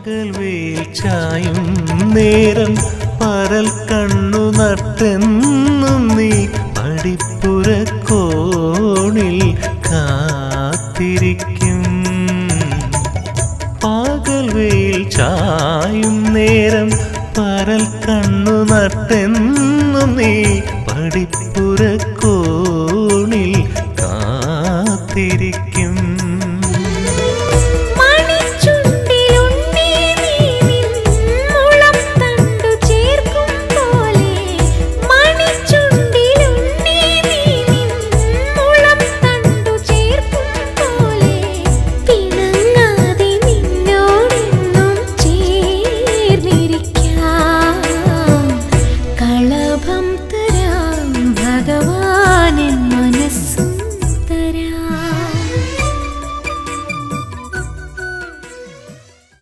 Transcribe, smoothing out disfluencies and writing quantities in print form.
പകൽ വെയിൽ ചായും നേരം പരൽ കണ്ണു നട്ടെന്നും നീ പടിപ്പുര കോണിൽ കാത്തിരിക്കും. പകൽ വെയിൽ ചായും നേരം പരൽ കണ്ണു നട്ടെന്നും നീ പടിപ്പുര